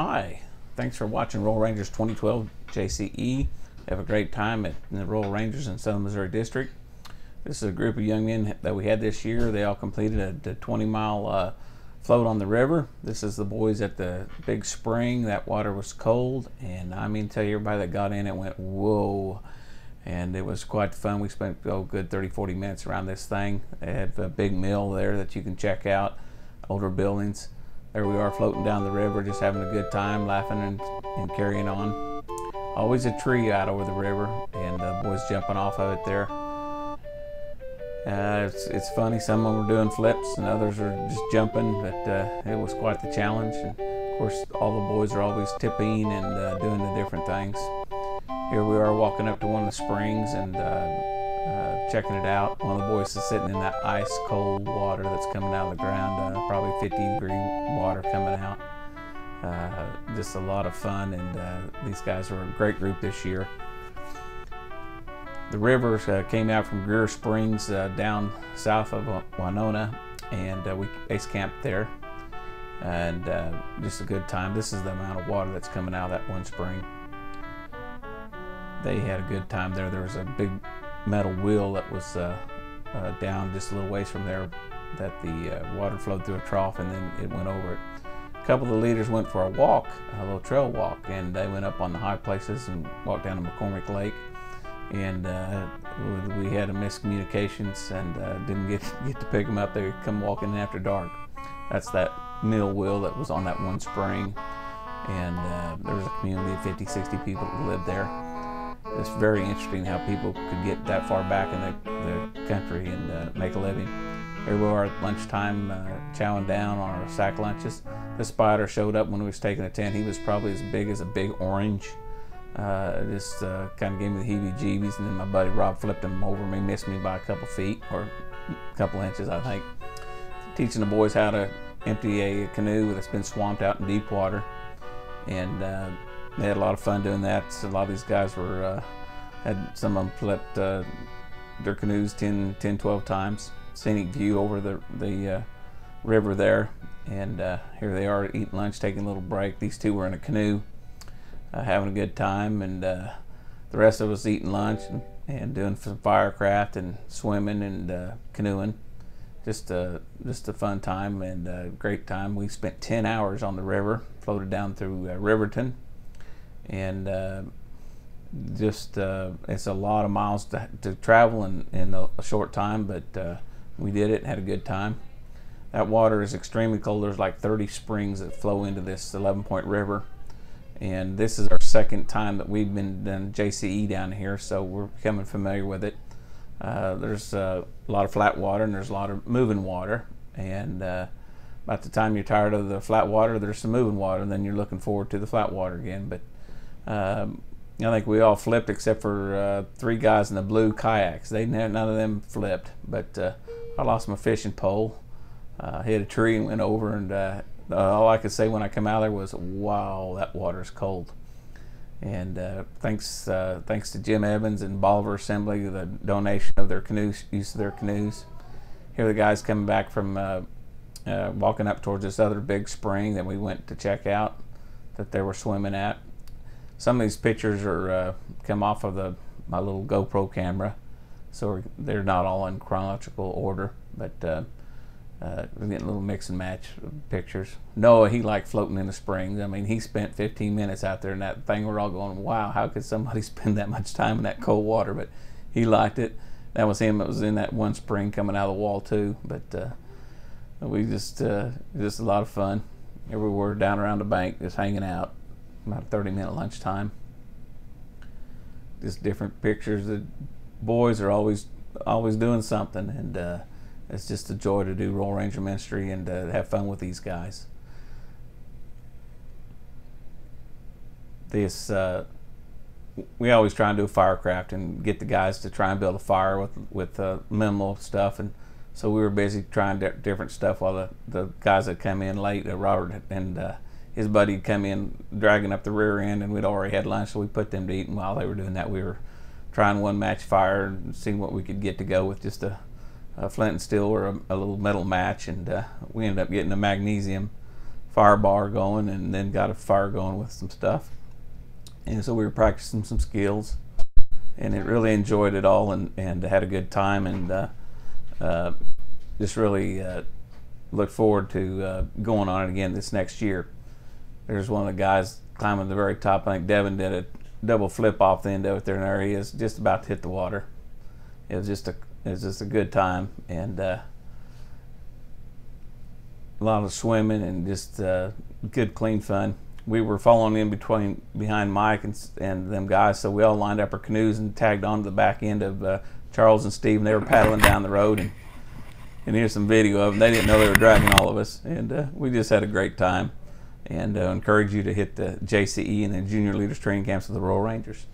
Hi, thanks for watching Royal Rangers 2012 JCE. Have a great time in the Royal Rangers in Southern Missouri District. This is a group of young men that we had this year. They all completed a 20-mile float on the river. This is the boys at the big spring. That water was cold, and I mean, tell you, everybody that got in it went, whoa. And it was quite fun. We spent a good 30-40 minutes around this thing. They have a big mill there that you can check out, older buildings. There we are floating down the river, just having a good time, laughing and carrying on. Always a tree out over the river, and the boys jumping off of it there. It's funny, some of them were doing flips and others are just jumping, but it was quite the challenge. And of course, all the boys are always tipping and doing the different things. Here we are walking up to one of the springs and checking it out. One of the boys is sitting in that ice cold water that's coming out of the ground, probably 50-degree water coming out. Just a lot of fun, and these guys are a great group this year. The rivers came out from Greer Springs down south of Winona, and we base camped there, and just a good time. This is the amount of water that's coming out of that one spring. They had a good time there. There was a big metal wheel that was down just a little ways from there that the water flowed through a trough, and then it went over it. A couple of the leaders went for a walk, a little trail walk, and they went up on the high places and walked down to McCormick Lake. And we had a miscommunications and didn't get to pick them up. They come walking in after dark. That's that mill wheel that was on that one spring, and there was a community of 50-60 people that lived there. It's very interesting how people could get that far back in the country and make a living. Here we are at lunchtime, chowing down on our sack lunches. This spider showed up when we was taking a tent. He was probably as big as a big orange. Just kind of gave me the heebie-jeebies, and then my buddy Rob flipped him over me, missed me by a couple feet, or a couple inches, I think. Teaching the boys how to empty a canoe that's been swamped out in deep water, and they had a lot of fun doing that. So a lot of these guys were, had some of them flipped their canoes 10-12 times. Scenic view over the river there, and here they are eating lunch, taking a little break. These two were in a canoe, having a good time, and the rest of us eating lunch and doing some firecraft and swimming and canoeing. Just a fun time and a great time. We spent 10 hours on the river, floated down through Riverton, and it's a lot of miles to travel in a short time, but we did it and had a good time. That water is extremely cold. There's like 30 springs that flow into this 11-point river. And this is our second time that we've been done JCE down here, so we're becoming familiar with it. There's a lot of flat water and there's a lot of moving water, and by the time you're tired of the flat water, there's some moving water, and then you're looking forward to the flat water again. But I think we all flipped except for 3 guys in the blue kayaks. None of them flipped, but I lost my fishing pole, hit a tree and went over, and all I could say when I come out there was, wow, that water's cold. And thanks to Jim Evans and Bolivar Assembly, the donation of their canoes, use of their canoes. Here are the guys coming back from walking up towards this other big spring that we went to check out that they were swimming at. Some of these pictures are come off of my little GoPro camera, so they're not all in chronological order, but we're getting a little mix and match of pictures. Noah, he liked floating in the springs. I mean, he spent 15 minutes out there in that thing. We're all going, wow, how could somebody spend that much time in that cold water? But he liked it. That was him. It was in that one spring coming out of the wall too. But we just a lot of fun. Everywhere down around the bank, just hanging out. About a 30-minute lunchtime. Just different pictures. The boys are always doing something, and it's just a joy to do Royal Ranger ministry and have fun with these guys. We always try and do a firecraft and get the guys to try and build a fire with minimal stuff, and so we were busy trying different stuff while the guys that come in late, Robert and his buddy would come in dragging up the rear end, and we'd already had lunch, so we put them to eat, and while they were doing that, we were trying one match fire and seeing what we could get to go with just a flint and steel or a little metal match, and we ended up getting a magnesium fire bar going, and then got a fire going with some stuff. And so we were practicing some skills, and it really enjoyed it all, and had a good time, and just really look forward to going on it again this next year. There's one of the guys climbing the very top. I think Devin did a double flip off the end of it there, and there he is, just about to hit the water. It was just a good time, and a lot of swimming and just good, clean fun. We were following in behind Mike and them guys, so we all lined up our canoes and tagged onto the back end of Charles and Steve, and they were paddling down the road. And here's some video of them. They didn't know they were dragging all of us, and we just had a great time. And encourage you to hit the JCE and the Junior Leaders Training Camps of the Royal Rangers.